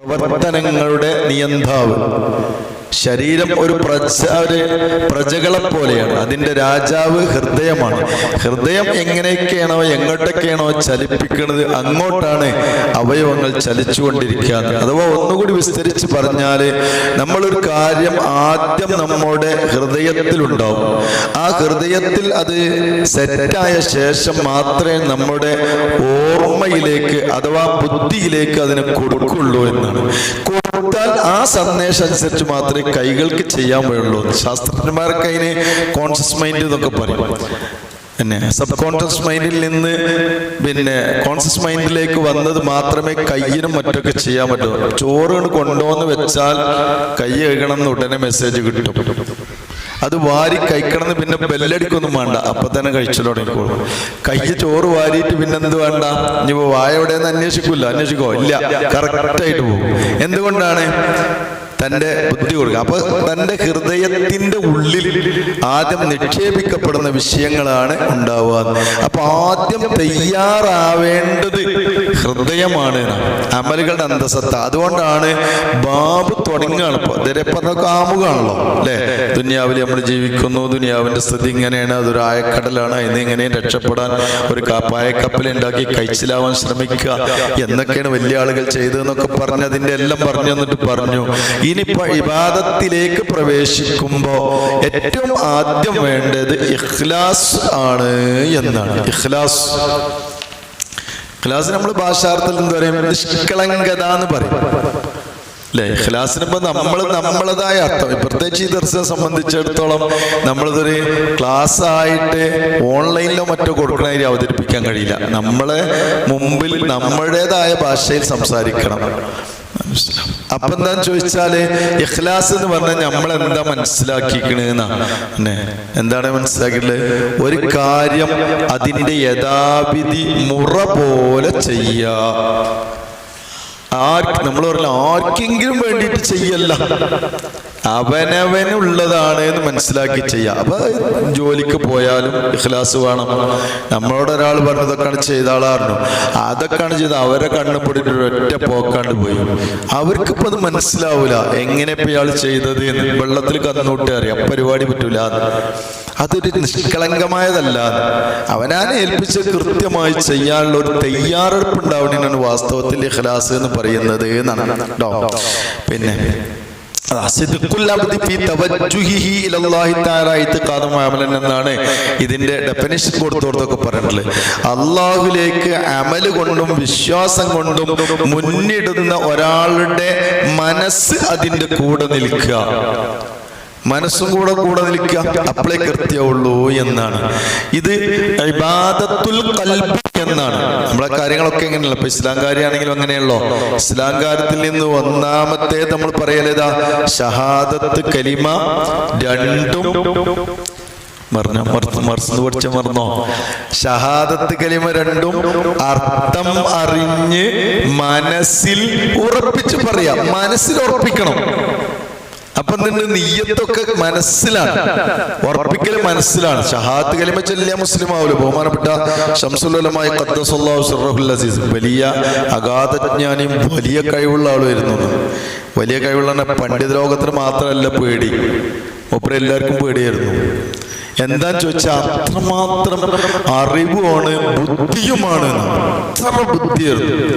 പ്രവർത്തനങ്ങളുടെ നിയന്താവ്. ശരീരം ഒരു പ്രജകളെ പോലെയാണ്. അതിൻ്റെ രാജാവ് ഹൃദയമാണ്. ഹൃദയം എങ്ങനെയൊക്കെയാണോ എങ്ങോട്ടൊക്കെയാണോ ചലിപ്പിക്കുന്നത് അങ്ങോട്ടാണ് അവയവങ്ങൾ ചലിച്ചുകൊണ്ടിരിക്കുക. അഥവാ ഒന്നുകൂടി വിസ്തരിച്ച് പറഞ്ഞാൽ, നമ്മളൊരു കാര്യം ആദ്യം നമ്മുടെ ഹൃദയത്തിലുണ്ടാവും. ആ ഹൃദയത്തിൽ അത് സെറ്റായ ശേഷം മാത്രമേ നമ്മുടെ ഓർമ്മയിലേക്ക് അഥവാ ബുദ്ധിയിലേക്ക് അതിനെ കൊടുക്കുള്ളൂ എന്നാണ്. കൊടുത്താൽ ആ സന്ദേശം അനുസരിച്ച് മാത്രമേ കൈകൾക്ക് ചെയ്യാൻ പാടുള്ളൂ. ശാസ്ത്രജ്ഞന്മാർക്ക് അതിന് കോൺഷ്യസ് മൈൻഡ് എന്നൊക്കെ പറയും. പിന്നെ സബ് കോൺഷ്യസ് മൈൻഡിൽ നിന്ന് കോൺഷ്യസ് മൈൻഡിലേക്ക് വന്നത് മാത്രമേ കയ്യിനും മറ്റൊക്കെ ചെയ്യാൻ പറ്റൂ. ചോറ് കൊണ്ടുവന്ന് വെച്ചാൽ കൈ കഴുകണം എന്ന് ഉടനെ മെസ്സേജ് കിട്ടും. അത് വാരി കഴിക്കണമെന്ന് പിന്നെ ബെല്ലടിക്കൊന്നും വേണ്ട, അപ്പൊ തന്നെ കഴിച്ചു തുടങ്ങിക്കോളും. കൈ ചോറ് വാരിയിട്ട് പിന്നെ എന്ത് വേണ്ട, ഇനിയിപ്പോ വായ എവിടെയെന്ന് അന്വേഷിക്കോ ഇല്ല, കറക്റ്റായിട്ട് പോകും. എന്തുകൊണ്ടാണ്? തൻ്റെ ബുദ്ധി കൊടുക്കുക. അപ്പൊ തൻ്റെ ഹൃദയത്തിന്റെ ഉള്ളിൽ ആദ്യം നിക്ഷേപിക്കപ്പെടുന്ന വിഷയങ്ങളാണ് ഉണ്ടാവുക. അപ്പൊ ആദ്യം തയ്യാറാവേണ്ടത് ഹൃദയമാണ്, അമലുകളുടെ അന്തസത്ത. അതുകൊണ്ടാണ് ബാബ് തുടങ്ങുകയാണ്. ഇപ്പൊ ഇതൊക്കെ ആമുഖാണല്ലോ അല്ലെ. ദുനിയാവിൽ നമ്മൾ ജീവിക്കുന്നു, ദുനിയാവിന്റെ സ്ഥിതി ഇങ്ങനെയാണ്, അതൊരു ആയക്കടലാണ്, അതിന് എങ്ങനെയും രക്ഷപ്പെടാൻ ഒരു പായക്കപ്പലുണ്ടാക്കി കഴിച്ചിലാവാൻ ശ്രമിക്കുക എന്നൊക്കെയാണ് വലിയ ആളുകൾ ചെയ്തതെന്നൊക്കെ പറഞ്ഞ് അതിൻ്റെ എല്ലാം പറഞ്ഞു തന്നിട്ട് പറഞ്ഞു, ഇനിയിപ്പോ ഇബാദത്തിലേക്ക് പ്രവേശിക്കുമ്പോ ഏറ്റവും ആദ്യം വേണ്ടത് ഇഖ്ലാസ് ആണ് എന്നാണ്. ഇഖ്ലാസ് നമ്മൾ ഭാഷാർത്ഥത്തിൽ എന്താ പറയും? നിഷ്കളങ്കത എന്ന് പറയും അല്ലെ. ഇഖ്ലാസിനിപ്പോ നമ്മളതായ അർത്ഥം. പ്രത്യേകിച്ച് ഈ ദർശനം സംബന്ധിച്ചിടത്തോളം നമ്മളിതൊരു ക്ലാസ് ആയിട്ട് ഓൺലൈനിലോ മറ്റോ കൊടുക്കണതിൽ അവതരിപ്പിക്കാൻ കഴിയില്ല. നമ്മളെ മുമ്പിൽ നമ്മുടേതായ ഭാഷയിൽ സംസാരിക്കണം. അപ്പൊ എന്താന്ന് ചോദിച്ചാല്, ഇഖ്ലാസ് എന്ന് പറഞ്ഞാൽ നമ്മൾ എന്താ മനസ്സിലാക്കിക്കണെന്നാണ്. എന്താണ് മനസ്സിലാക്കിയിട്ടുള്ളത്? ഒരു കാര്യം അതിന്റെ യഥാവിധി മുറ പോലെ ചെയ്യാ. നമ്മൾ പറഞ്ഞ ആർക്കെങ്കിലും വേണ്ടിയിട്ട് ചെയ്യല്ല, അവനവനുള്ളതാണ് എന്ന് മനസ്സിലാക്കി ചെയ്യാം. അപ്പൊ ജോലിക്ക് പോയാലും ഇഖ്ലാസ് വേണം. നമ്മളോട് ഒരാൾ പറഞ്ഞു ഇതൊക്കെയാണ് ചെയ്ത ആളായിരുന്നു, അതൊക്കെയാണ് ചെയ്ത് അവരെ കണ്ണുപൊടിയിട്ട് ഒറ്റ പോക്കാണ്ട് പോയി. അവർക്കിപ്പോ അത് മനസ്സിലാവൂല എങ്ങനെ ഇപ്പൊ ഇയാൾ ചെയ്തത്. വെള്ളത്തിൽ കന്നൂട്ട് അറിയാം, പരിപാടി പറ്റൂല. അതൊരു നിഷ്കളങ്കമായതല്ല. അവനാനെ ഏൽപ്പിച്ച് കൃത്യമായി ചെയ്യാനുള്ള ഒരു തയ്യാറെടുപ്പ് ഉണ്ടാവണേനാണ് വാസ്തവത്തിൽ ഇഖ്ലാസ് എന്ന് പറയുന്നത് എന്നാണ് കേട്ടോ. പിന്നെ എന്നാണ് ഇതിന്റെ ഡെഫിനിഷൻ കൊടുത്തോർത്തൊക്കെ പറഞ്ഞിട്ടുള്ളത്. അള്ളാഹുലേക്ക് അമല് കൊണ്ടും വിശ്വാസം കൊണ്ടും മുന്നിടുന്ന ഒരാളുടെ മനസ്സ് അതിന്റെ കൂടെ നിൽക്കുക, മനസ്സും കൂടെ നിൽക്കുക, അപ്പളേ കൃത്യമുള്ളൂ എന്നാണ്. ഇത് ഇബാദത്തുൽ ഖൽബ് എന്നാണ്. നമ്മളെ കാര്യങ്ങളൊക്കെ എങ്ങനെയല്ല. ഇപ്പൊ ഇസ്ലാം കാര്യമാണെങ്കിലും അങ്ങനെയല്ലോ. ഇസ്ലാം കാര്യത്തിൽ നിന്ന് ഒന്നാമത്തെ നമ്മൾ പറയലേതാ? ഷഹാദത്ത് കലിമ രണ്ടും മറന്നോ? ഷഹാദത്ത് കലിമ രണ്ടും അർത്ഥം അറിഞ്ഞ് മനസ്സിൽ ഉറപ്പിച്ച് പറയാം. മനസ്സിൽ ഉറപ്പിക്കണം. അപ്പൊ നിന്റെ നിയ്യത്തൊക്കെ മനസ്സിലാണ്, ഉറപ്പിക്കൽ മനസ്സിലാണ്. ഷഹാദത്ത് കലിമ ചൊല്ലിയ മുസ്ലിം ആവുമല്ലോ. ബഹുമാനപ്പെട്ട ശംസുൽ ഉലമായ ഖദ്ദസല്ലാഹു സിർറഹുൽ അസീസ് വലിയ അഗാധജ്ഞാനിയും വലിയ കഴിവുള്ള ആളുമായിരുന്നു. വലിയ കഴിവുള്ള പണ്ഡിത ലോകത്തിന് മാത്രമല്ല പേടി, മൂപ്പര് എല്ലാവർക്കും പേടിയായിരുന്നു. എന്താന്ന് ചോദിച്ചാൽ അത്രമാത്രം അറിവുമാണ്, ബുദ്ധിയുമാണ്. അത്ര ബുദ്ധിയായിരുന്നു.